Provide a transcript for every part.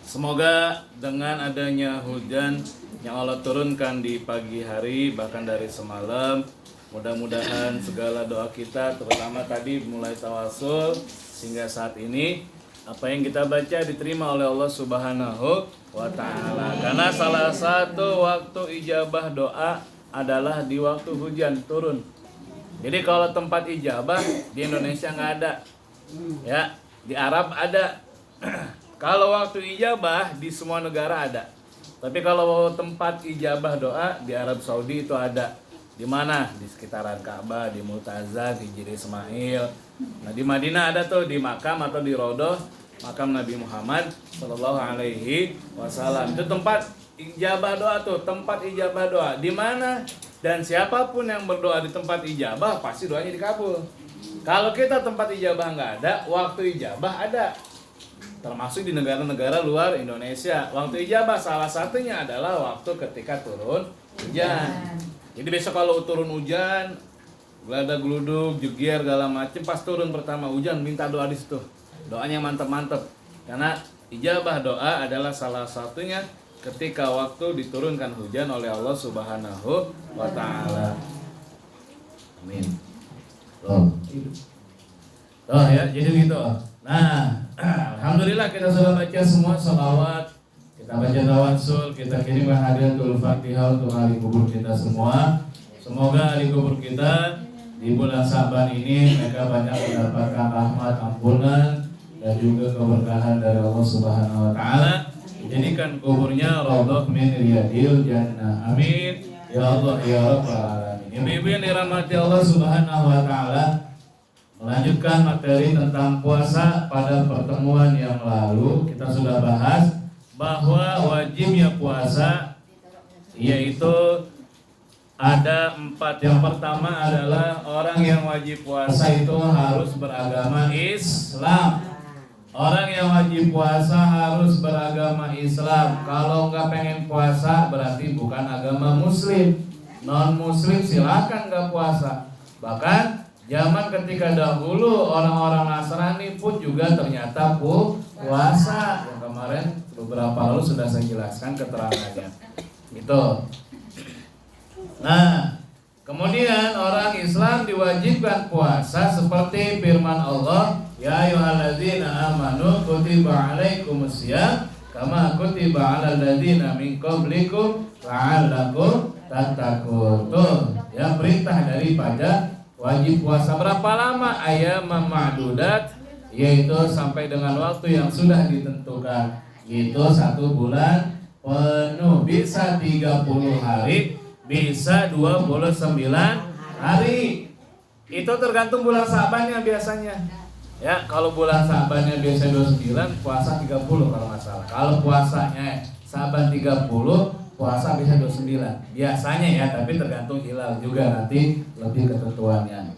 Semoga dengan adanya hujan yang Allah turunkan di pagi hari bahkan dari semalam, mudah-mudahan segala doa kita terutama tadi mulai tawasul hingga saat ini apa yang kita baca diterima oleh Allah Subhanahu wa taala. Karena salah satu waktu ijabah doa adalah di waktu hujan turun. Jadi kalau tempat ijabah di Indonesia nggak ada. Ya, di Arab ada. Kalau waktu ijabah di semua negara ada. Tapi kalau tempat ijabah doa di Arab Saudi itu ada. Di mana? Di sekitaran Ka'bah, di Mu'tazah, di Jiri Ismail. Nah, di Madinah ada tuh di makam atau di rodoh makam Nabi Muhammad Sallallahu Alaihi Wasallam. Itu tempat ijabah doa tuh, tempat ijabah doa. Di mana? Dan siapapun yang berdoa di tempat ijabah pasti doanya dikabul. Kalau kita tempat ijabah nggak ada, waktu ijabah ada. Termasuk di negara-negara luar Indonesia. Waktu ijabah salah satunya adalah waktu ketika turun hujan. Jadi besok kalau turun hujan, gelada geluduk, jegier, segala macem, pas turun pertama hujan minta doa di situ. Doanya mantep-mantep. Karena ijabah doa adalah salah satunya ketika waktu diturunkan hujan oleh Allah Subhanahu wa taala. Amin. Oh ya, jadi gitu. Nah, alhamdulillah kita sudah baca semua salawat, kita baca tawassul, kita kirimkan hadiatul Fatihah untuk ahli kubur kita semua. Semoga ahli kubur kita di bulan Sa'ban ini mereka banyak mendapatkan rahmat ampunan dan juga keberkahan dari Allah Subhanahu wa taala. Jadikan kuburnya raudhah min riyadil jannah. Amin. Ya Allah ya Rabbal alamin. Ibu-ibu yang dirahmati Allah Subhanahu wa taala, melanjutkan materi tentang puasa. Pada pertemuan yang lalu kita sudah bahas bahwa wajibnya puasa yaitu ada 4. Yang pertama adalah orang yang wajib puasa itu harus beragama Islam. Orang yang wajib puasa harus beragama Islam. Kalau nggak pengen puasa berarti bukan agama Muslim. Non Muslim silakan nggak puasa. Bahkan zaman ketika dahulu orang-orang Nasrani pun juga ternyata puasa. Yang kemarin beberapa lalu sudah saya jelaskan keterangannya. Gitu. Nah, kemudian orang Islam diwajibkan puasa seperti firman Allah, ya ayyuhalladzina amanu kutiba alaikumusiyam kama kutiba alal ladzina min qablikum la'allakum tattaqun. Tuh, ya perintah daripada wajib puasa. Berapa lama? Ayyamam ma'dudat, yaitu sampai dengan waktu yang sudah ditentukan. Itu 1 bulan penuh, bisa 30 hari, bisa 29 hari. Itu tergantung bulan Sa'bannya biasanya. Ya, kalau bulan Sa'bannya biasa 29, puasa 30 kalau nggak salah. Kalau puasanya Sa'ban 30, puasa bisa 29. Biasanya ya, tapi tergantung hilal juga nanti lebih ketentuannya.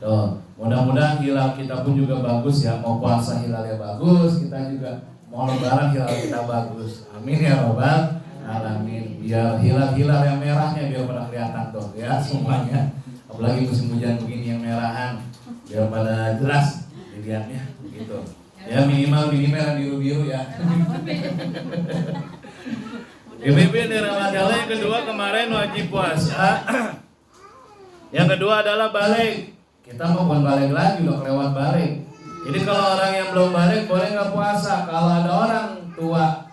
Tuh, mudah-mudahan hilal kita pun juga bagus ya. Mau puasa hilalnya bagus, kita juga mau lebaran hilal kita bagus. Amin ya Rabbal alamin. Biar hilal-hilal yang merahnya biar pada kelihatan tuh ya semuanya. Apalagi musim hujan begini yang merahan, biar pada jelas dilihatnya gitu. Ya minimal yang biru-biru ya. Ibu-ibu yang dirahmati Allah, yang kedua kemarin wajib puasa. Yang kedua adalah balik. Kita mau bukan balik lagi, udah kelewat balik. Jadi kalau orang yang belum balik boleh nggak puasa. Kalau ada orang tua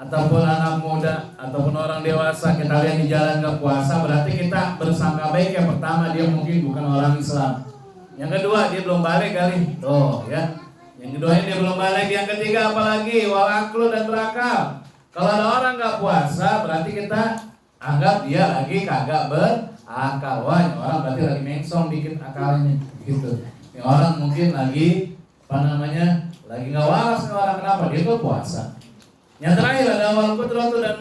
ataupun anak muda ataupun orang dewasa kita lihat di jalan nggak puasa, berarti kita bersangka baik. Yang pertama dia mungkin bukan orang Islam. Yang kedua dia belum balik kali. Tuh ya. Yang kedua dia belum balik. Yang ketiga apalagi walaklu dan berakal. Kalau ada orang nggak puasa berarti kita anggap dia lagi kagak berakal. Wah, ini orang berarti lagi mengsong dikit akalnya gitu. Ini orang mungkin lagi lagi nggak waras nih orang. Kenapa? Dia tuh puasa. Yang terakhir ada wal qudratu dan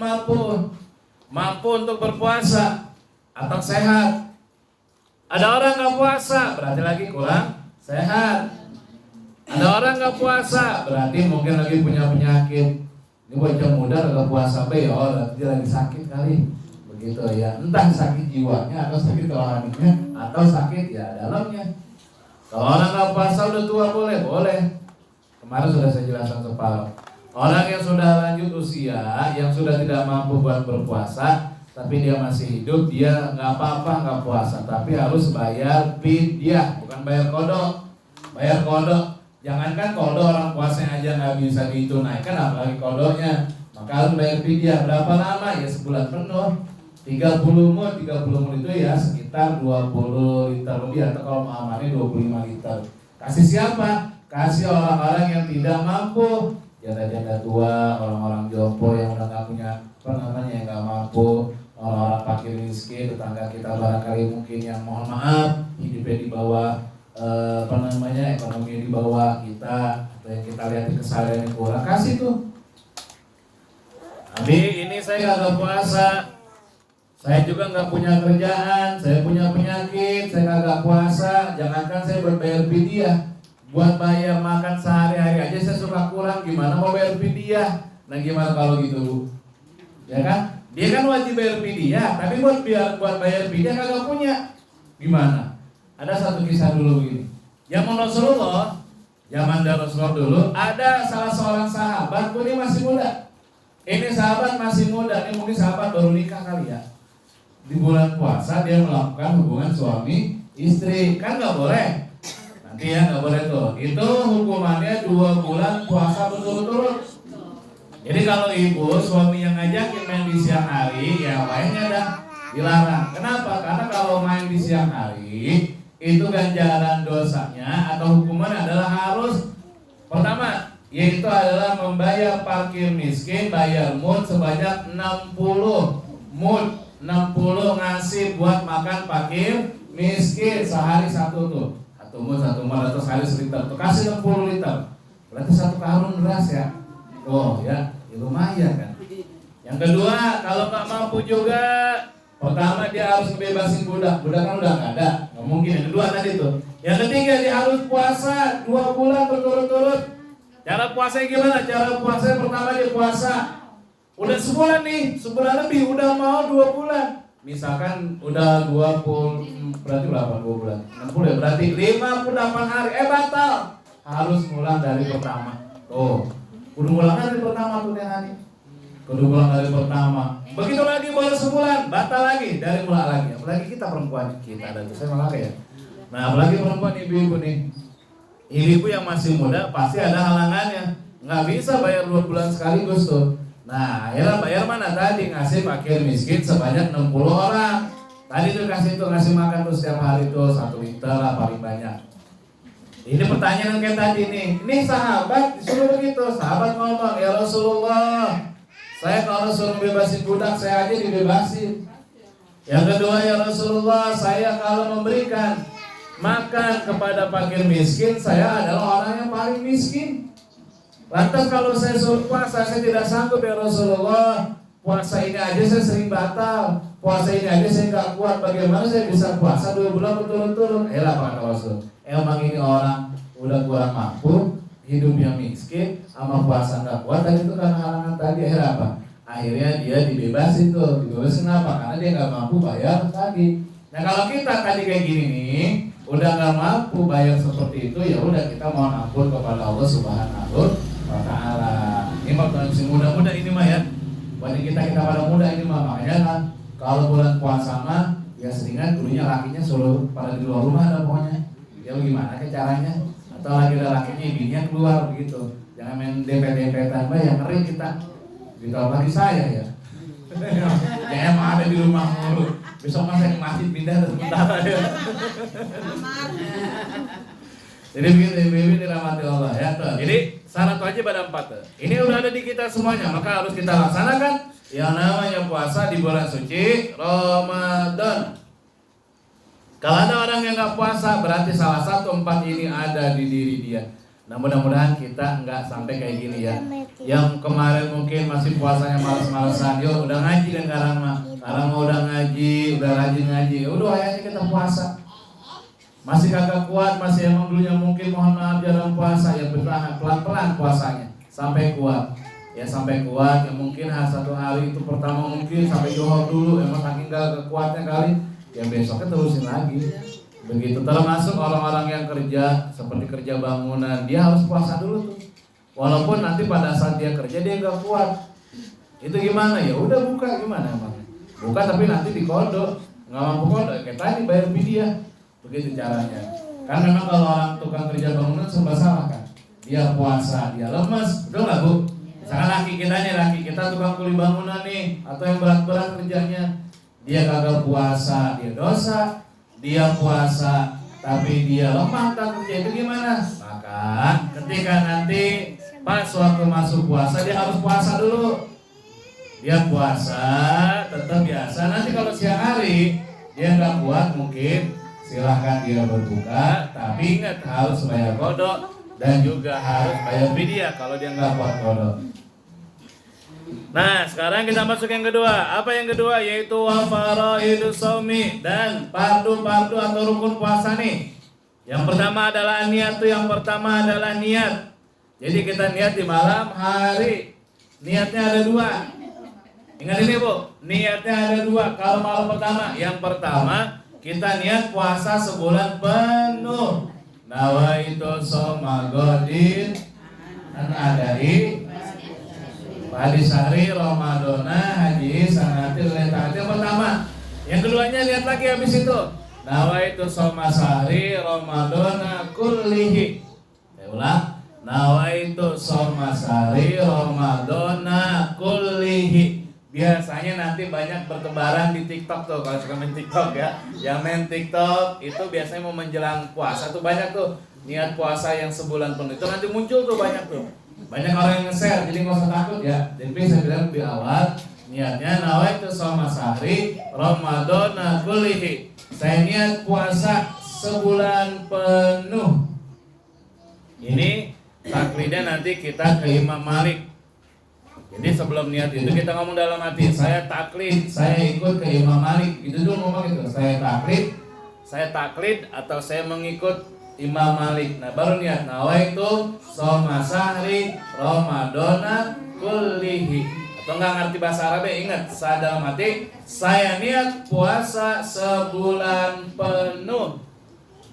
mampu untuk berpuasa atau sehat. Ada orang nggak puasa berarti lagi kurang sehat. Ada orang nggak puasa berarti mungkin lagi punya penyakit. Ini bocah muda nggak puasa ya, berarti dia lagi sakit kali. Begitu ya. Entah sakit jiwanya atau sakit rohaninya atau sakit ya dalamnya. Kalau orang nggak puasa udah tua boleh. Kemarin sudah saya jelaskan separuh. Orang yang sudah lanjut usia, yang sudah tidak mampu buat berpuasa, tapi dia masih hidup, dia nggak apa-apa nggak puasa, tapi harus bayar fidyah, bukan bayar kodok. Bayar kodok, jangankan kodok orang puasanya aja nggak bisa ditunaikan, apalagi kodoknya. Maka harus bayar fidyah. Berapa lama? Ya sebulan penuh. 30 mud itu ya sekitar 20 liter lebih, atau kalau mau amannya 25 liter. Kasih siapa? Kasih orang-orang yang tidak mampu, janda-janda tua, orang-orang jompo yang udah nggak punya yang nggak mampu, orang-orang fakir miskin, tetangga kita barangkali mungkin yang mohon maaf hidupnya di bawah ekonomi di bawah kita, atau yang kita lihat di keseharian yang kurang, kasih tuh. Abi, ini saya nggak puasa, saya juga nggak punya kerjaan, saya punya penyakit, saya nggak puasa. Jangankan saya buat bayar fidyah, buat bayar makan sehari-hari aja saya suka kurang, gimana mau bayar fidyah? Nah gimana kalau gitu Bu? Ya kan? Dia kan wajib bayar fidyah, tapi buat bayar fidyah kagak punya. Gimana? Ada satu kisah dulu begini. Zaman Rasulullah, zaman Rasulullah dulu, ada salah seorang sahabat, ini masih muda. Ini sahabat masih muda, ini mungkin sahabat baru nikah kali ya. Di bulan puasa dia melakukan hubungan suami istri, kan nggak boleh. Nanti ya nggak boleh tuh. Itu hukumannya 2 bulan puasa berturut-turut. Jadi kalau ibu suami yang ngajakin main di siang hari, ya mainnya dah dilarang. Kenapa? Karena kalau main di siang hari itu ganjaran dosanya atau hukumannya adalah harus pertama, yaitu adalah membayar parkir miskin, bayar mud sebanyak 60 mud, 60 ngasih buat makan parkir miskin sehari satu tuh. Satu mud atau sehari 1 liter tuh, kasih 60 liter. Berarti 1 karung beras ya. Oh ya, lumayan kan. Yang kedua, kalau nggak mampu juga, pertama dia harus ngebebasin budak kan udah nggak ada, nggak mungkin. Yang kedua tadi tuh. Yang ketiga dia harus puasa 2 bulan berturut-turut. Cara puasanya gimana? Cara puasanya pertama dia puasa udah sebulan nih, sebulan lebih, udah mau 2 bulan. Misalkan udah 20, berarti berapa 2 bulan? 60 ya, berarti 58 hari, batal. Harus mulai dari pertama. Tuh, udah mulai dari pertama tuh Nani. Kudu pulang dari pertama. Begitu lagi baru sebulan, batal lagi, dari mulai lagi. Apalagi kita perempuan, kita ada tuh saya malah ya. Nah, apalagi perempuan ibu-ibu nih. Ibu-ibu yang masih muda pasti ada halangannya. Nggak bisa bayar 2 bulan sekaligus tuh. Nah, akhirnya bayar mana tadi? Ngasih fakir miskin sebanyak 60 orang. Tadi tuh ngasih makan tuh setiap hari tuh 1 liter lah paling banyak. Ini pertanyaan kayak tadi nih. Ini sahabat disuruh begitu. Sahabat ngomong, ya Rasulullah, saya kalau suruh bebasin budak, saya aja dibebasin. Yang kedua, ya Rasulullah, saya kalau memberikan makan kepada fakir miskin, saya adalah orang yang paling miskin. Lantas kalau saya suruh puasa, saya tidak sanggup ya Rasulullah. Puasa ini aja saya sering batal. Puasa ini aja saya nggak kuat. Bagaimana saya bisa puasa 2 bulan berturut-turut? Lah kata Rasul, emang ini orang udah kurang mampu, hidupnya miskin, sama puasa nggak kuat. Tadi itu karena halangan tadi. Akhirnya apa? Akhirnya dia dibebasin tuh. Dibebasin kenapa? Karena dia nggak mampu bayar tadi. Nah kalau kita tadi kayak gini nih, udah nggak mampu bayar seperti itu, ya udah kita mohon ampun kepada Allah Subhanahu wa Ta'ala. Ini masih muda-muda ini mah ya. Buat kita pada muda ini mah, makanya kan kalau bulan puasa mah ya seringan dulunya lakinya suruh pada di luar rumah ada pokoknya. Ya gimana ke caranya? Atau lagi ada lakinya bininya keluar begitu. Jangan main dempet-dempetan, yang ngeri kita. Ditambah lagi saya ya. Ya emang ada di rumah mulu. Besok mas saya ke masjid pindah sementara ya. Jadi begini ibu-ibu dirahmati Allah ya. Jadi syarat wajib ada 4. Ini udah ada di kita semuanya, maka harus kita laksanakan yang namanya puasa di bulan suci Ramadan. Kalau ada orang yang nggak puasa, berarti salah satu 4 ini ada di diri dia. Nah mudah-mudahan kita nggak sampai kayak gini ya. Yang kemarin mungkin masih puasanya malas-malasan, yuk udah ngaji kan sekarang mah. Sekarang mau udah ngaji, udah rajin ngaji, udah akhirnya kita puasa. Masih kagak kuat, masih emang dulunya mungkin mohon maaf jarang puasa, ya bertahan pelan-pelan puasanya sampai kuat. Ya sampai kuat, ya mungkin satu hari itu pertama mungkin sampai johor dulu, emang saking gak kuatnya kali, ya besoknya terusin lagi. Begitu termasuk orang-orang yang kerja seperti kerja bangunan, dia harus puasa dulu tuh. Walaupun nanti pada saat dia kerja dia nggak kuat. Itu gimana? Ya udah buka, gimana emang? Buka tapi nanti dikodok, nggak mampu kodok, kayak tadi bayar vidya. Begitu caranya. Kan memang kalau orang tukang kerja bangunan serba salah kan. Dia puasa, dia lemes, betul nggak Bu? Misalkan laki kita tukang kuli bangunan nih, atau yang berat-berat kerjanya, dia kagak puasa, dia dosa. Dia puasa, tapi dia lemah tak kerja, itu gimana? Maka ketika nanti pas waktu masuk puasa dia harus puasa dulu. Dia puasa tetap biasa. Nanti kalau siang hari dia nggak kuat mungkin silahkan dia berbuka, tapi ingat harus bayar kodok dan juga harus bayar vidya kalau dia nggak kuat kodok. Nah, sekarang kita masuk yang kedua. Apa yang kedua? Yaitu wa faraidus shaumi, dan fardu-fardu atau rukun puasa nih. Yang pertama adalah niat tuh, yang pertama adalah niat. Jadi kita niat di malam hari. Niatnya ada dua. Ingat ini Bu, niatnya ada dua. Kalau malam pertama, yang pertama kita niat puasa sebulan penuh. Nawaitu shoma godin an adai hadis hari Ramadana haji sanatil letati. Yang pertama. Yang keduanya lihat lagi habis itu. Nawaitu shoma sahri Ramadana kullihi. Saya ulang. Nawaitu shoma sahri Ramadana kullihi. Biasanya nanti banyak bertebaran di TikTok tuh, kalau suka main TikTok ya. Yang main TikTok itu biasanya mau menjelang puasa tuh banyak tuh niat puasa yang sebulan penuh. Itu nanti muncul tuh banyak tuh. Banyak orang yang nge-share, jadi nggak usah takut ya. Jadi saya bilang lebih awal, niatnya nawaitu shoma sahri Ramadana kullihi. Saya niat puasa sebulan penuh. Ini taklidnya nanti kita ke Imam Malik. Jadi sebelum niat itu kita ngomong dalam hati, saya taklid, saya ikut ke Imam Malik. Itu dulu ngomong itu, saya taklid atau saya mengikut Imam Malik. Nah baru niat nawaitu shoma sahri Ramadana kullihi. Atau nggak ngerti bahasa Arab, ingat, saya dalam hati saya niat puasa sebulan penuh.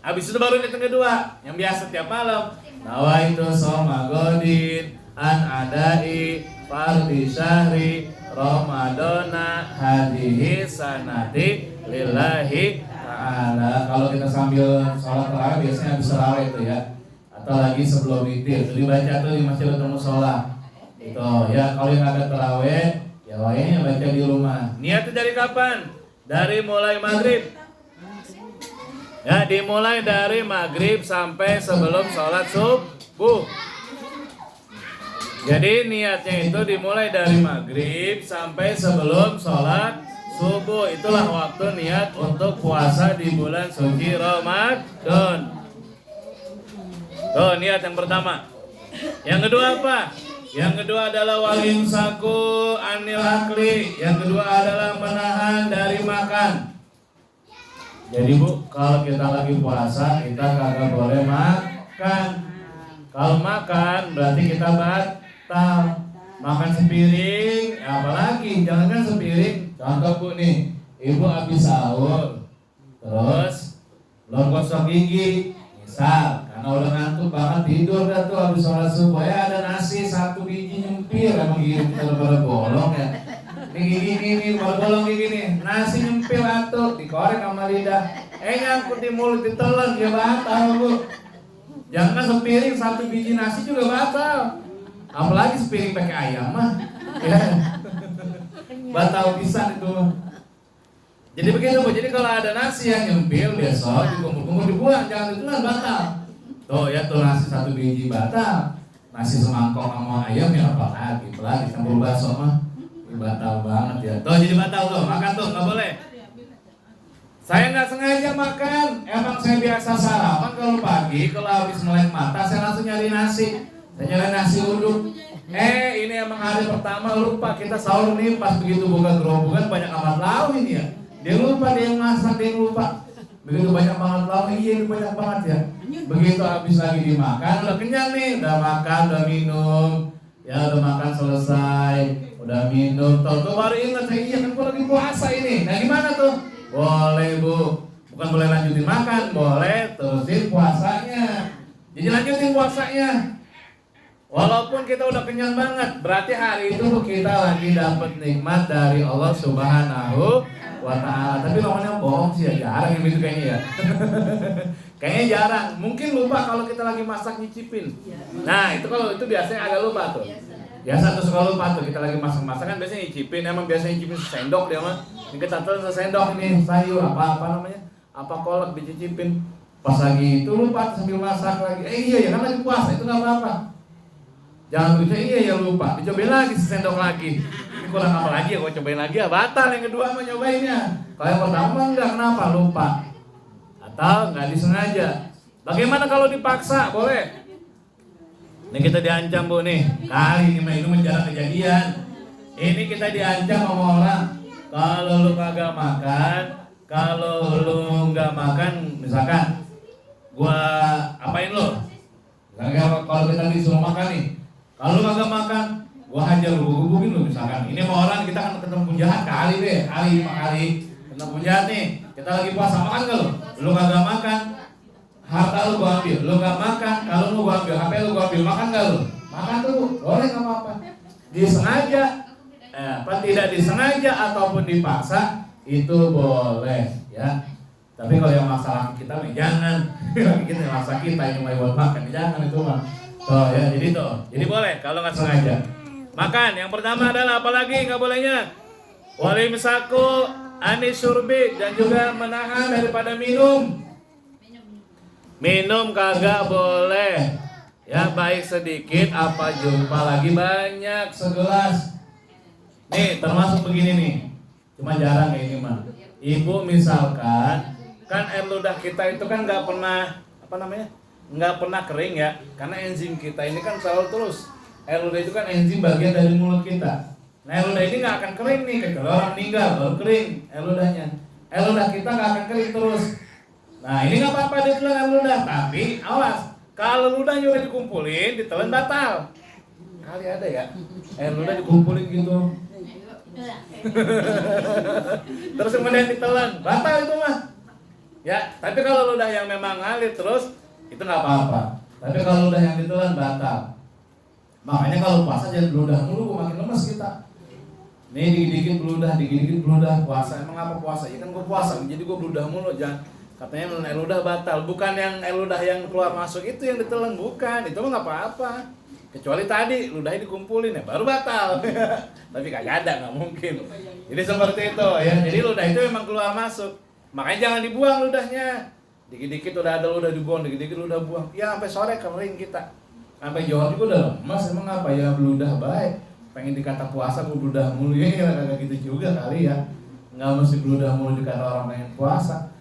Habis itu baru niat yang kedua, yang biasa tiap malam. Nawaitu shoma godin an adai fardhi syahri Ramadana hadihi sanati lillahi ta'ala. Kalau kita sambil sholat tarawih biasanya habis tarawih itu ya, atau lagi sebelum witir itu dibaca tuh di masjid atau musola itu ya. Kalau yang ada tarawih ya wayangnya baca di rumah. Niatnya dari kapan? Dari mulai maghrib ya, dimulai dari maghrib sampai sebelum sholat subuh. Jadi niatnya itu dimulai dari maghrib sampai sebelum sholat subuh. Itulah waktu niat untuk puasa di bulan suci Ramadan. Tuh niat yang pertama. Yang kedua apa? Yang kedua adalah walimsaku anil akli. Yang kedua adalah menahan dari makan. Jadi Bu, kalau kita lagi puasa kita kagak boleh makan. Kalau makan berarti kita batal. Makan sepiring, apalagi jangan sepiring. Contoh Bu nih, Ibu habis sahur, terus belum gosok gigi, misal, karena udah ngantuk banget tidur dah tuh habis sholat subuh, ya ada nasi satu biji nyempil, emang gigi pada bolong ya. Ini gigi ini pada bolong gigi nih, nasi nyempil atuh, dikorek sama lidah, nyangkut di mulut ditelan, ya batal Bu. Jangan sepiring satu biji nasi juga batal. Apalagi sepiring pakai ayam mah ya. Batal pisan itu. Jadi begitu Bu. Jadi kalau ada nasi yang nyempil besok dikumpul-kumpul dibuang, jangan ditelan, batal. Tuh ya tuh nasi satu biji batal. Nasi semangkok sama ayam ya apalagi campur bakso mah batal banget ya. Tuh jadi batal tuh, makan tuh nggak boleh. Saya nggak sengaja makan, emang saya biasa sarapan kalau pagi, kalau habis melek mata saya langsung nyari nasi. Saya nyari nasi uduk. Ini emang hari pertama lupa kita sahur nih, pas begitu buka gerobongan banyak amat lauk ini ya. Dia lupa, dia yang masak, dia lupa. Begitu banyak banget lauk, iya ini banyak banget ya. Begitu habis lagi dimakan, udah kenyang nih, udah makan, udah minum, ya udah makan selesai, udah minum, tahu baru ingat, iya kan gua lagi puasa ini. Nah gimana tuh? Boleh Bu, bukan boleh lanjutin makan, boleh terusin puasanya. Jadi lanjutin puasanya. Walaupun kita udah kenyang banget, berarti hari itu kita lagi dapat nikmat dari Allah Subhanahu wa Ta'ala. Tapi namanya bohong sih ya, jarang yang itu kayaknya ya. Kayaknya jarang. Mungkin lupa kalau kita lagi masak nyicipin. Nah itu kalau itu biasanya agak lupa tuh. Biasa tuh suka lupa tuh, kita lagi masak-masak kan biasanya nyicipin. Emang biasanya nyicipin sendok dia mah. Ini kita telan sendok ini sayur apa namanya, apa kolak dicicipin. Pas lagi itu lupa sambil masak lagi. Iya ya kan lagi puasa, itu nggak apa-apa. Jangan lupa, iya ya lupa, dicobain lagi sendok lagi. Ini kurang apa lagi ya, kalau cobain lagi ya batal yang kedua mah nyobainnya. Kalau yang pertama enggak, kenapa? Lupa. Atau nggak disengaja. Bagaimana kalau dipaksa? Boleh. Ini kita diancam Bu nih. Kali ini menjarah kejadian. Ini kita diancam sama orang. Kalau lu kagak makan, kalau lu nggak makan, misalkan gua apain lu? Kalau kita disuruh makan nih. Kalau lu kagak makan, gua hajar lu, gua gebukin lu misalkan. Ini sama orang kita kan ketemu penjahat kali deh, kali 5 kali. Ketemu penjahat nih, kita lagi puasa makan enggak lu? Lu kagak makan, harta lu gua ambil. Lu gak makan, kalau lu gua ambil, HP lu gua ambil. Makan enggak lu? Makan tuh, boleh enggak apa-apa. Disengaja, tidak disengaja ataupun dipaksa itu boleh ya. Tapi kalau yang masalah kita nih jangan. Kita maksa kita yang mau buat makan, jangan itu mah. Oh ya, jadi tuh. Jadi boleh kalau nggak sengaja. Makan. Yang pertama adalah apalagi nggak bolehnya? Walimsaku anis surbi, dan juga menahan daripada minum. Minum kagak boleh. Ya baik sedikit apa jumpa lagi banyak segelas. Nih termasuk begini nih. Cuma jarang kayak ini mah. Ibu misalkan kan air ludah kita itu kan nggak pernah nggak pernah kering ya, karena enzim kita ini kan selalu terus. Air ludah itu kan enzim bagian dari mulut kita. Nah air ludah ini nggak akan kering nih, kecuali orang meninggal baru kering air ludahnya. Air ludah kita nggak akan kering terus. Nah ini nggak apa-apa ditelan air ludah, tapi awas kalau ludahnya udah dikumpulin ditelan batal. Kali ada ya air ludah dikumpulin gitu. Terus kemudian ditelan, batal itu mah. Ya, tapi kalau ludah yang memang ngalir terus itu nggak apa-apa. Tapi kalau ludah yang ditelan batal. Makanya kalau puasa jangan beludah mulu, makin lemes kita. Nih dikit-dikit beludah puasa. Emang apa puasa? Ya kan gue puasa, jadi gue beludah mulu. Jangan katanya air ludah batal. Bukan yang air ludah yang keluar masuk itu yang ditelan, bukan. Itu mah nggak apa-apa. Kecuali tadi ludahnya dikumpulin ya baru batal. Tapi kagak ada, nggak mungkin. Jadi seperti itu ya. Jadi ludah itu memang keluar masuk. Makanya jangan dibuang ludahnya. Dikit-dikit udah ada ludah dibuang, dikit-dikit ludah buang. Ya sampai sore kering kita. Sampai Johor juga udah lemas, emang apa ya beludah baik. Pengen dikata puasa gue beludah mulu ya, kagak gitu juga kali ya. Enggak mesti beludah mulu dikata orang pengen puasa.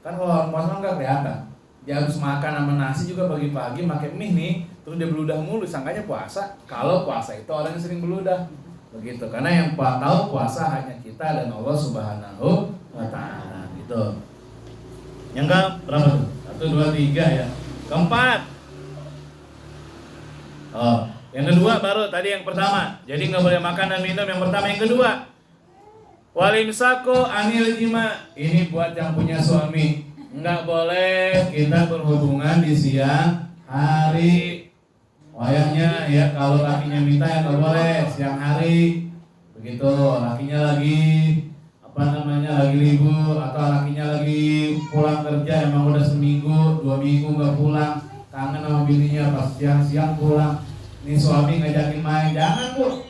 Kan kalau orang puasa enggak kelihatan. Dia habis makan sama nasi juga pagi-pagi pakai mie nih, terus dia beludah mulu, sangkanya puasa. Kalau puasa itu orang yang sering beludah. Begitu. Karena yang tahu puasa hanya kita dan Allah Subhanahu wa Ta'ala. Gitu. Yang ke berapa tuh? 1, 2, 3 ya. Keempat. Oh, yang kedua baru tadi yang pertama. Jadi nggak boleh makan dan minum yang pertama. Yang kedua, walimsaku anil jima. Ini buat yang punya suami. Nggak boleh kita berhubungan di siang hari. Wayahnya ya kalau lakinya minta ya nggak boleh siang hari. Begitu lakinya lagi lagi libur atau lakinya lagi pulang kerja emang udah seminggu 2 minggu nggak pulang, kangen sama bininya pas siang-siang pulang, ini suami ngajakin main, jangan Bu.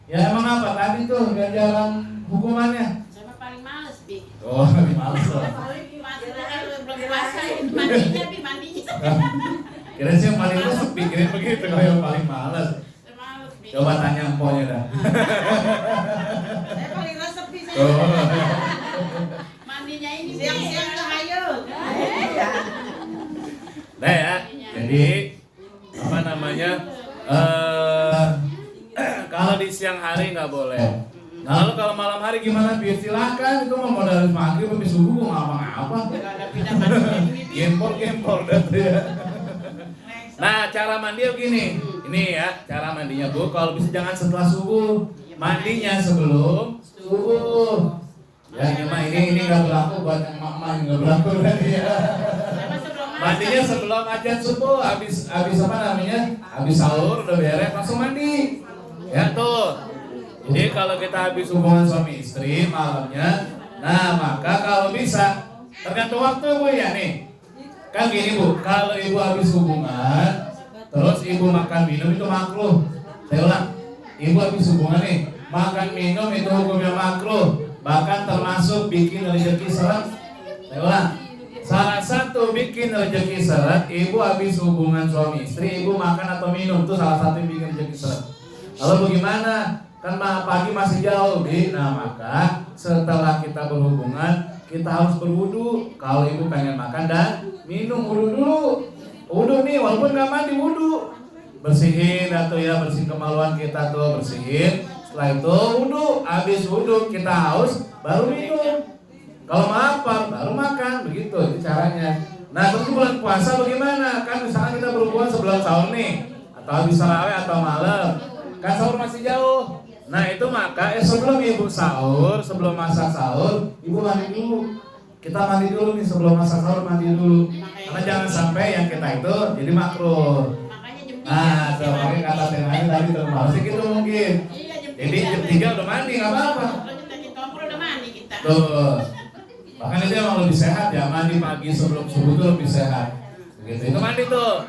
Ya emang apa tadi tuh ganjaran hukumannya? Sama paling males Bi. Oh paling males loh. Belum puasa mandinya Bi, mandinya. Kira sih yang paling males pikirin begitu kalau yang paling males. Coba tanya emponya dah. Saya paling resep Bi saya. Oh. Mandinya ini siang-siang udah ayo. Nah ya, jadi apa namanya? Kalau di siang hari nggak boleh. Nah, lalu kalau malam hari gimana? Biar silakan, itu mau modal maghrib habis subuh mau apa-apa. Gempor dah tuh ya. Nah, cara mandi begini. Ini ya, cara mandinya Bu. Kalau bisa jangan setelah subuh. Mandinya sebelum subuh. Ya, cuma ini enggak berlaku buat yang mama, enggak berlaku tadi ya. Mandinya sebelum azan subuh, habis apa namanya? Habis sahur udah beres langsung mandi. Ya tuh. Jadi kalau kita habis hubungan suami istri malamnya, nah maka kalau bisa tergantung waktu Bu ya nih. Kan gini Bu, kalau ibu habis hubungan terus ibu makan minum itu makruh. Saya ulang, ibu habis hubungan nih, makan minum itu hukumnya makruh, bahkan termasuk bikin rezeki seret. Saya ulang, salah satu bikin rezeki seret, ibu habis hubungan suami istri, ibu makan atau minum itu salah satu yang bikin rezeki seret. Lalu bagaimana? Kan pagi masih jauh, nah maka setelah kita berhubungan kita harus berwudu. Kalau ibu pengen makan dan minum, wudu dulu. Wudu nih, walaupun nggak mandi wudu, bersihin atau ya bersihin kemaluan kita tuh bersihin. Setelah itu wudu, habis wudu kita haus baru minum. Kalau lapar baru makan, begitu itu caranya. Nah terus bulan puasa bagaimana? Kan misalnya kita berhubungan sebelum sahur nih, atau habis tarawih atau malam, kan sahur masih jauh. Nah itu maka sebelum ibu sahur, sebelum masak sahur, ibu mandi dulu. Kita mandi dulu nih sebelum masak sahur, mandi dulu. Karena jangan sampai yang kita itu jadi makruh. Nah, sebagai kata temanya tadi termasuk gitu mungkin. Jadi jam 3 udah mandi nggak apa-apa. Tuh. Bahkan itu emang lebih sehat ya, mandi pagi sebelum subuh itu lebih sehat. Begitu itu mandi tuh.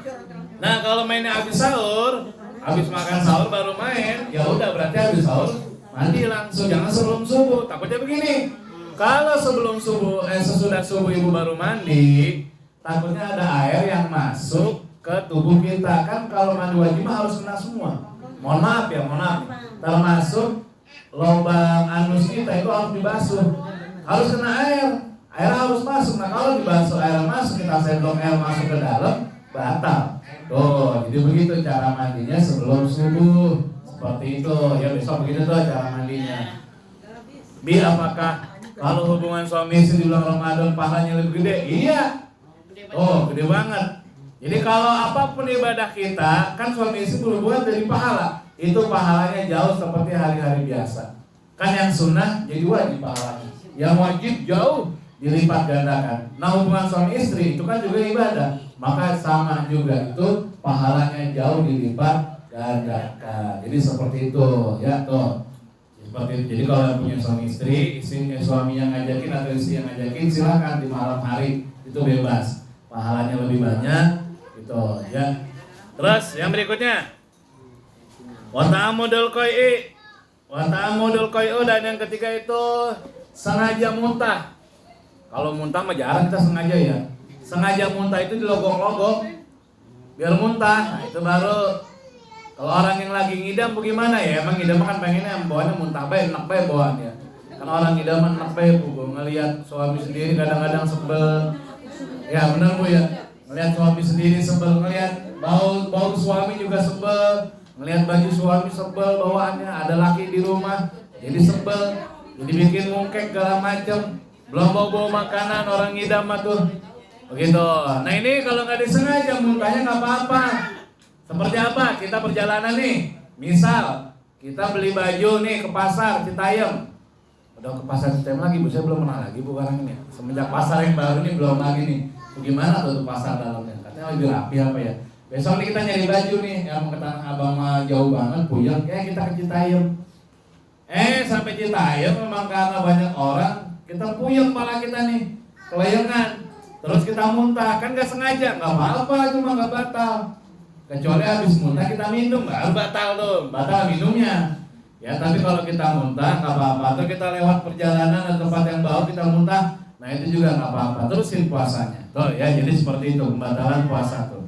Nah kalau mainnya habis sahur, habis makan sahur baru main, ya udah berarti habis sahur mandi langsung, jangan sebelum subuh. Takutnya begini, kalau sebelum subuh, sesudah subuh ibu baru mandi, takutnya ada air yang masuk ke tubuh kita. Kan kalau mandi wajib harus kena semua. Mohon maaf ya, mohon maaf. Termasuk lubang anus kita itu harus dibasuh, harus kena air harus masuk. Nah kalau dibasuh air masuk, kita sendok air masuk ke dalam, batal. Tuh, jadi begitu cara mandinya sebelum subuh. Seperti itu, ya besok begitu tuh cara mandinya. Bi, apakah kalau hubungan suami istri di bulan Ramadan pahalanya lebih gede? Iya. Oh, gede banget. Jadi kalau apapun ibadah kita, kan suami istri berhubungan dari pahala. Itu pahalanya jauh seperti hari-hari biasa. Kan yang sunnah jadi wajib pahalanya. Yang wajib jauh dilipat gandakan. Nah hubungan suami istri itu kan juga ibadah, maka sama juga itu pahalanya jauh dilipat gandakan. Jadi seperti itu ya tuh. Seperti itu. Jadi kalau yang punya suami istri, suami yang ngajakin atau istri yang ngajakin, silakan di malam hari itu bebas, pahalanya lebih banyak gitu ya. Terus yang berikutnya, wa ta'amudul qai'i, dan yang ketiga itu sengaja muntah. Kalau muntah mah jarang kita sengaja ya. Sengaja muntah itu dilogok-logok biar muntah. Nah, itu baru. Kalau orang yang lagi ngidam bagaimana ya? Emang ngidam kan pengennya bawaannya muntah bae, enak bae bawaannya. Karena orang ngidam enak bae Bu. Ngelihat suami sendiri kadang-kadang sebel. Ya benar Bu ya. Ngelihat suami sendiri sebel, ngelihat bau suami juga sebel. Ngelihat baju suami sebel bawaannya, ada laki di rumah jadi sebel. Jadi bikin mungkek segala macam. Belum bawa makanan, orang ngidam tuh begitu. Nah ini kalau nggak disengaja muntahnya nggak apa-apa. Seperti apa? Kita perjalanan nih, misal kita beli baju nih ke pasar Citayam. Udah ke pasar Citayam lagi, Bu, saya belum pernah lagi Bu barang ini. Semenjak pasar yang baru nih belum lagi nih. Bagaimana tuh pasar dalamnya? Katanya lebih rapi apa ya? Besok nih kita nyari baju nih, yang ke Tanah Abang mah jauh banget, puyeng. Kita ke Citayam. Sampai Citayam memang karena banyak orang, kita puyeng kepala kita nih, kelayangan, terus kita muntah, kan nggak sengaja, nggak apa-apa, cuma nggak batal. Kecuali habis muntah kita minum, nggak batal tuh, batal minumnya. Ya tapi kalau kita muntah nggak apa-apa, atau kita lewat perjalanan atau tempat yang bau kita muntah, nah itu juga nggak apa-apa, terusin puasanya. Tuh ya, jadi seperti itu pembatalan puasa tuh.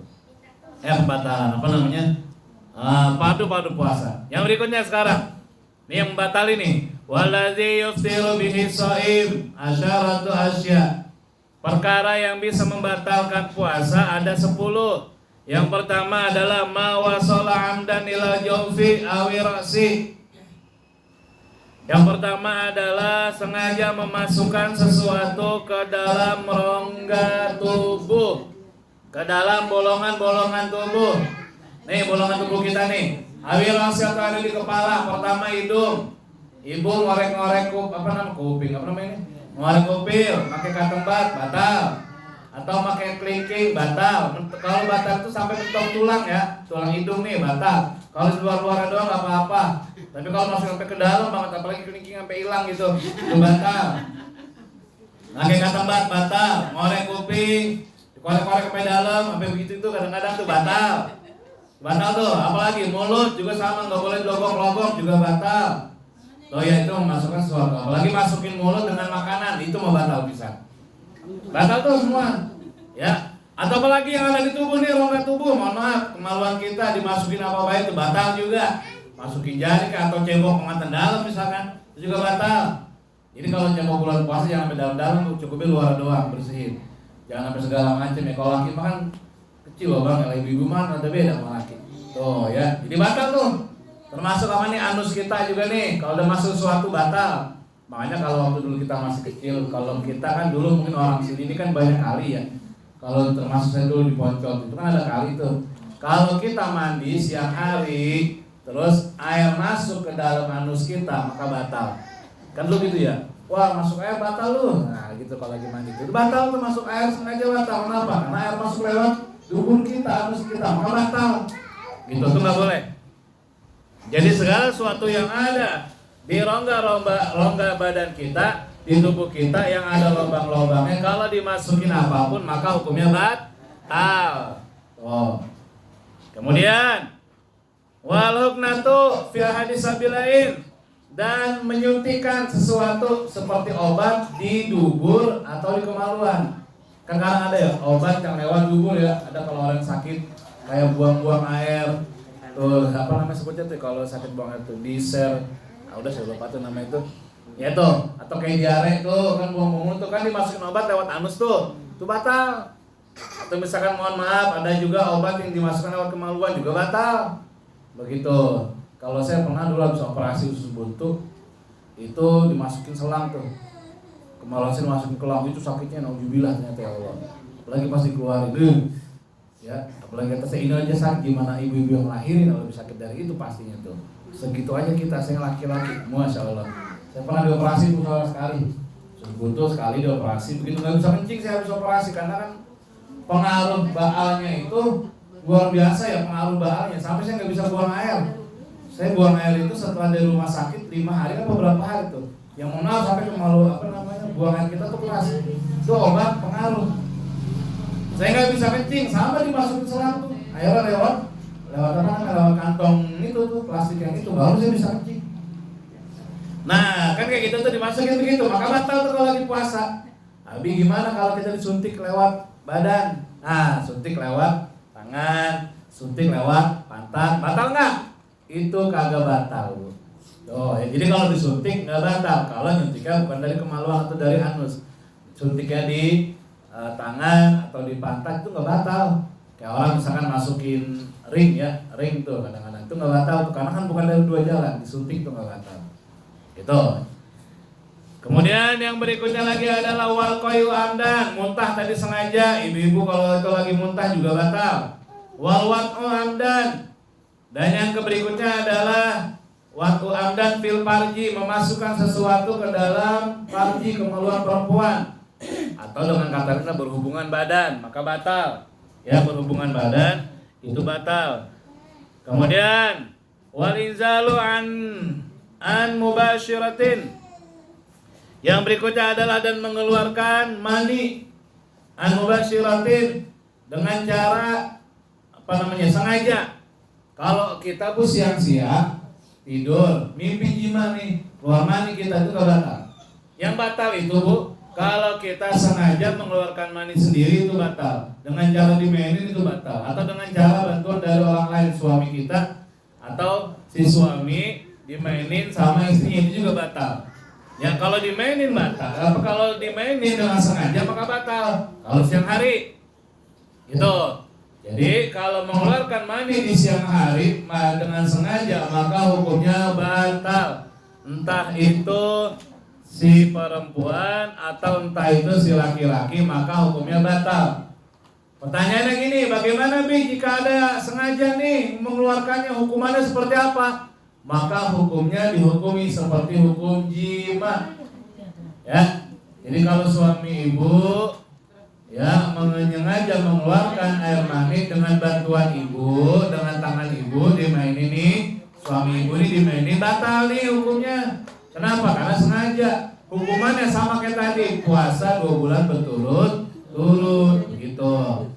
Pembatalan apa namanya? Padu puasa. Yang berikutnya sekarang, ini yang batal ini. Waladzi yuftiru bihi shaim asyaratu asya. Perkara yang bisa membatalkan puasa ada 10. Yang pertama adalah ma wasala amdan ila jawfi awi ra'si. Yang pertama adalah sengaja memasukkan sesuatu ke dalam rongga tubuh, ke dalam bolongan-bolongan tubuh. Nih bolongan tubuh kita nih. Awi ra'si atau ada di kepala. Pertama hidung. Ibu ngorek-ngorek kuping, apa namanya ini? Ngorek kuping, pakai katembat, batal. atau pakai kelingking batal. Kalau batal itu sampai mentok tulang ya, tulang hidung nih batal. Kalau di luar-luar doang nggak apa-apa. Tapi kalau masuk sampai ke dalam banget, apalagi kelingking sampai hilang gitu, itu batal. Pakai katembat batal, ngorek kuping, dikorek-korek sampai dalam, sampai begitu itu kadang-kadang tuh batal. Batal tuh, apalagi mulut juga sama, nggak boleh logok-logok juga batal. Oh ya itu memasukkan sesuatu, apalagi masukin mulut dengan makanan itu mau batal bisa. Batal tuh semua, ya. Atau apalagi yang ada di tubuh nih, rongga tubuh, mohon maaf, kemaluan kita dimasukin apa-apa itu batal juga. Masukin jari atau cebok pengantin dalam misalkan, itu juga batal. Jadi kalau cebok bulan puasa jangan sampai dalam-dalam, cukupnya luar doang bersihin. Jangan sampai segala macam ya. Kalau laki makan kecil loh bang, kalau ibu-ibu mah ada beda sama laki. Tuh ya, jadi batal tuh. Termasuk apa nih anus kita juga nih, kalau udah masuk sesuatu batal. Makanya kalau waktu dulu kita masih kecil, kalau kita kan dulu mungkin orang sini ini kan banyak kali ya. Kalau termasuk saya dulu di Poncol itu kan ada kali tuh. Kalau kita mandi siang hari, terus air masuk ke dalam anus kita maka batal. Kan dulu gitu ya. Wah masuk air batal lu. Nah gitu kalau lagi mandi itu batal tuh masuk air sengaja batal. Kenapa? Karena air masuk lewat dubur kita, anus kita maka batal. Gitu tuh nggak boleh. Jadi segala sesuatu yang ada di rongga badan kita, di tubuh kita yang ada lubang-lubangnya, kalau dimasukin apapun maka hukumnya batal. Oh. Kemudian wal huknatu fil hadis sabilain, dan menyuntikkan sesuatu seperti obat di dubur atau di kemaluan. Kan kadang ada ya obat yang lewat dubur ya, ada kalau orang sakit kayak buang-buang air. Tuh apa namanya sebutnya tuh kalau sakit buang air tuh diser. Udah saya lupa tuh nama itu. Ya tuh, atau kayak diare tuh kan buang-buang tuh kan dimasukin obat lewat anus tuh. Itu batal. Atau misalkan mohon maaf ada juga obat yang dimasukkan lewat kemaluan juga batal. Begitu. Kalau saya pernah dulu habis operasi usus buntu itu dimasukin selang tuh. Kemaluan saya dimasukin ke lambung itu sakitnya nauzubillah ternyata ya Allah. Apalagi pas dikeluarin. Ya, apalagi kata saya ini aja sakit, gimana ibu-ibu yang lahirin kalau lebih sakit dari itu pastinya tuh. Segitu aja kita, saya laki-laki, masya Allah. Saya pernah dioperasi putra sekali, butuh sekali dioperasi, begitu nggak bisa kencing saya habis operasi karena kan pengaruh baalnya itu luar biasa ya, pengaruh baalnya sampai saya nggak bisa buang air. Saya buang air itu setelah dari rumah sakit 5 hari atau berapa hari tuh, yang mengenal sampai kemaluan apa namanya buang air kita tuh keras, itu obat pengaruh. Saya nggak bisa kencing, sama dimasukin selang tuh, airnya lewat apa namanya lewat kantong itu tuh plastik yang itu baru saya bisa kencing. Nah kan kayak gitu tuh dimasukin begitu maka batal tuh kalau lagi puasa. Tapi gimana kalau kita disuntik lewat badan? Nah suntik lewat tangan, suntik lewat pantat, batal nggak? Itu kagak batal. Oh ya, jadi kalau disuntik nggak batal kalau nyuntiknya bukan dari kemaluan atau dari anus. Suntiknya di tangan atau di pantat itu nggak batal. Kayak orang misalkan masukin ring ya, ring tuh kadang-kadang itu nggak batal tuh karena kan bukan dari 2 jalan, disuntik tuh nggak batal. Gitu. Kemudian yang berikutnya lagi adalah wal qayu amdan, muntah tadi sengaja, ibu-ibu kalau itu lagi muntah juga batal. Wal wat'u amdan. Dan yang berikutnya adalah wat'u amdan fil farji, memasukkan sesuatu ke dalam farji kemaluan perempuan atau dengan kata berhubungan badan, maka batal. Ya, berhubungan badan itu batal. Kemudian wal inzalu an mubashiratin. Yang berikutnya adalah dan mengeluarkan mani an mubashiratin dengan cara apa namanya sengaja. Kalau kita bu siang-siang tidur mimpi jima nih keluar mani kita itu batal. Yang batal itu bu kalau kita sengaja mengeluarkan mani sendiri itu batal. Dengan cara dimainin itu batal. Atau dengan cara bantuan dari orang lain, suami kita atau si suami dimainin sama istrinya itu juga batal. Ya kalau dimainin batal. Apa kalau dimainin dengan sengaja maka batal. Kalau siang hari itu. Jadi kalau mengeluarkan mani di siang hari dengan sengaja maka hukumnya batal. Entah itu si perempuan atau entah itu si laki-laki maka hukumnya batal. Pertanyaannya gini, bagaimana Bi jika ada sengaja nih mengeluarkannya, hukumannya seperti apa? Maka hukumnya dihukumi seperti hukum jima. Ya. Jadi kalau suami ibu ya menyengaja mengeluarkan air mani dengan bantuan ibu, dengan tangan ibu dimainin nih, suami ibu ini dimainin, batal nih hukumnya. Kenapa? Karena sengaja. Hukumannya sama kayak tadi, puasa 2 bulan berturut-turut gitu.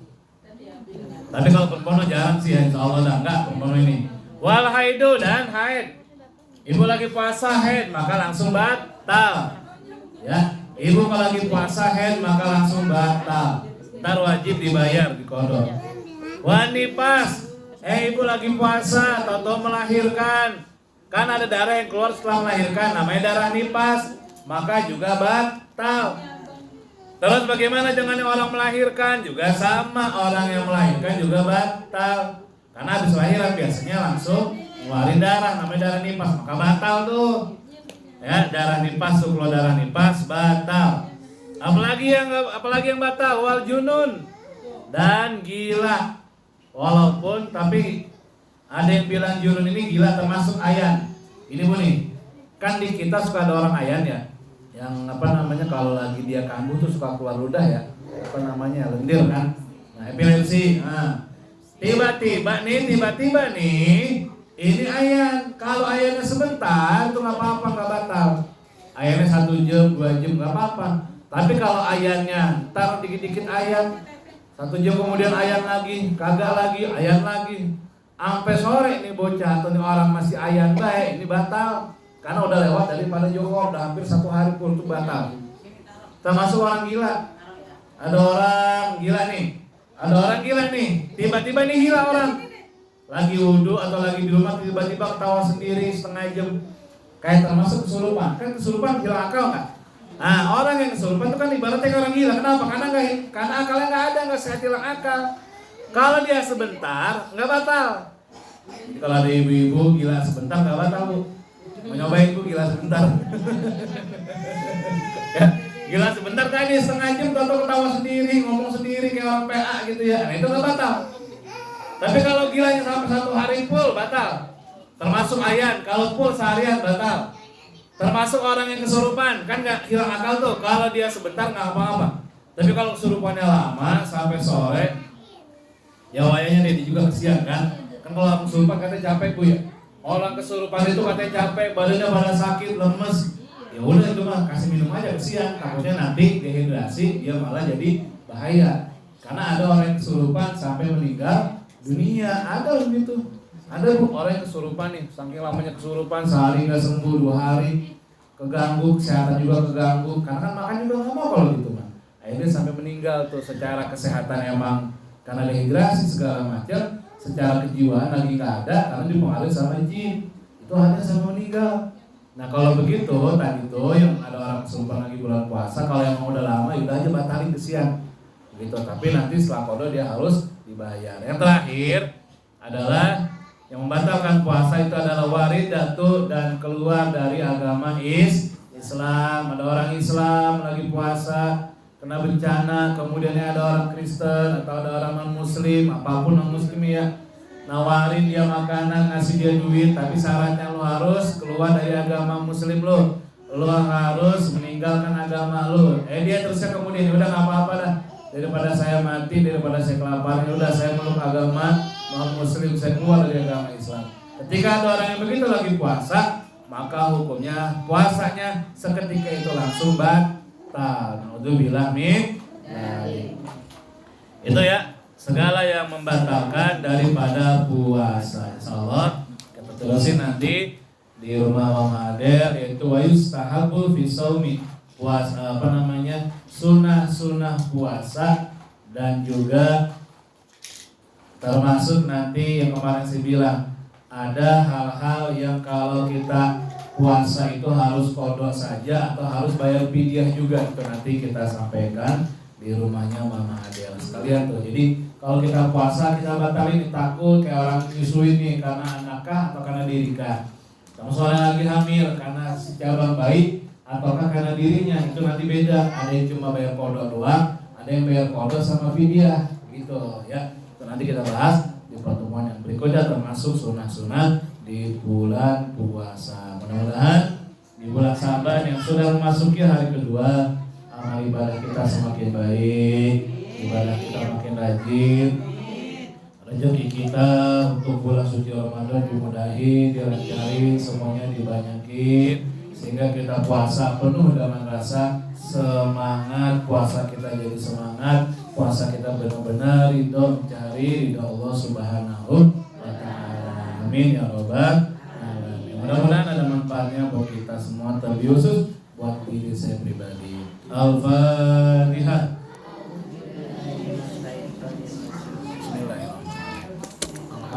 Tapi kalau perempuan jarang sih ya, insya Allah dah enggak perempuan ini. Wal haidu dan haid. Ibu lagi puasa haid maka langsung batal. Ya, ibu kalau lagi puasa haid maka langsung batal. Ntar wajib dibayar di kodok. Wanipas, ibu lagi puasa, atau melahirkan, kan ada darah yang keluar setelah melahirkan, namanya darah nipas, maka juga batal. Terus bagaimana dengan yang orang melahirkan? Juga sama, orang yang melahirkan juga batal. Karena habis lahiran biasanya langsung ngeluarin darah, namanya darah nipas, maka batal tuh. Ya, darah nipas tuh, kalau darah nipas batal. Apalagi yang batal, wal junun dan gila. Walaupun tapi ada yang bilang junun ini gila termasuk ayan. Ini Bu nih, kan di kita suka ada orang ayan ya, yang kalau lagi dia kambuh tuh suka keluar ludah ya, lendir kan. Nah, epilepsi. Nah, tiba-tiba nih ini ayan. Kalau ayannya sebentar tuh nggak apa-apa, nggak batal. Ayannya 1 jam 2 jam nggak apa-apa. Tapi kalau ayannya ntar dikit-dikit ayan, 1 jam kemudian ayan lagi, kagak lagi, ayan lagi, sampai sore nih bocah atau nih orang masih ayan baik, ini batal. Karena udah lewat daripada Johor, udah hampir 1 hari pun itu batal. Termasuk orang gila. Ada orang gila nih, tiba-tiba nih gila orang. Lagi wudhu atau lagi di rumah tiba-tiba ketawa sendiri setengah jam. Kayak termasuk kesurupan. Kan kesurupan hilang akal nggak? Nah, orang yang kesurupan itu kan ibaratnya orang gila. Kenapa? Karena akalnya nggak ada, nggak sehat, hilang akal. Kalau dia sebentar, nggak batal. Jadi kalau ada ibu-ibu gila sebentar nggak batal Bu. Mau nyobain Bu gila sebentar. Ya, gila sebentar tadi setengah jam atau ketawa sendiri, ngomong sendiri kayak orang PA gitu ya. Nah, itu nggak batal. Tapi kalau gilanya sampai 1 hari full batal. Termasuk ayan, kalau full seharian batal. Termasuk orang yang kesurupan, kan nggak hilang akal tuh. Kalau dia sebentar nggak apa-apa. Tapi kalau kesurupannya lama sampai sore, ya wayanya dia juga kesian kan. Kan kalau orang kesurupan katanya capek Bu ya. Orang kesurupan itu katanya capek, badannya pada sakit, lemes. Ya udah itu mah kasih minum aja kesian. Takutnya nanti dehidrasi, dia malah jadi bahaya. Karena ada orang yang kesurupan sampai meninggal dunia, ada begitu. Ada Bu, orang yang kesurupan nih, saking lamanya kesurupan, sehari nggak sembuh, 2 hari, keganggu, kesehatan juga keganggu, karena kan makan juga nggak mau kalau gitu mah. Akhirnya sampai meninggal tuh, secara kesehatan emang karena dehidrasi segala macam, secara kejiwaan lagi nggak ada, karena dipengaruhi sama jin, itu hanya sampai meninggal. Nah kalau begitu tadi tuh yang ada orang kesurupan lagi bulan puasa, kalau yang udah lama, udah aja batalin kesian, gitu. Tapi nanti setelah qada dia harus dibayar. Yang terakhir adalah yang membatalkan puasa itu adalah waridatu dan keluar dari agama Islam. Ada orang Islam lagi puasa kena bencana, kemudian ada orang Kristen atau ada orang non Muslim, apapun non Muslim ya, nawarin dia makanan, ngasih dia duit, tapi syaratnya lu harus keluar dari agama Muslim lu harus meninggalkan agama lu. Dia terusnya kemudian udah nggak apa-apa dah, daripada saya mati, daripada saya kelaparan, udah saya meluk agama non Muslim, saya keluar dari agama Islam. Ketika ada orang yang begitu lagi puasa, maka hukumnya puasanya seketika itu langsung batal. Naudzubillah min dzalik. Itu ya, segala yang membatalkan daripada puasa. Insyaallah kita terusin nanti di rumah Mama Adel, yaitu wa yustahabu fi shaumi, puasa sunah-sunah puasa, dan juga termasuk nanti yang kemarin saya bilang ada hal-hal yang kalau kita puasa itu harus qada saja atau harus bayar fidyah juga, itu nanti kita sampaikan di rumahnya Mama Adel sekalian tuh. Jadi kalau kita puasa kita batalin, takut kayak orang nyusuin nih karena anakkah atau karena dirikah, sama soalnya lagi hamil karena si cabang bayi ataukah karena dirinya, itu nanti beda. Ada yang cuma bayar qada doang, ada yang bayar qada sama fidyah gitu ya. Nanti kita bahas di pertemuan yang berikutnya, termasuk sunah-sunah di bulan puasa. Mudah-mudahan di bulan Syaban yang sudah memasuki hari kedua, amal ibadah kita semakin baik, ibadah kita makin rajin, rezeki kita untuk bulan suci Ramadan dimudahi, dilancarin, semuanya dibanyakin, sehingga kita puasa penuh dengan rasa semangat, puasa kita jadi semangat, puasa kita benar-benar ridho, mencari ridho Allah Subhanahu wa Ta'ala. Amin ya Rabbal alamin. Mudah-mudahan ada manfaatnya buat kita semua, terlebih khusus buat diri saya pribadi. Al-Fatihah.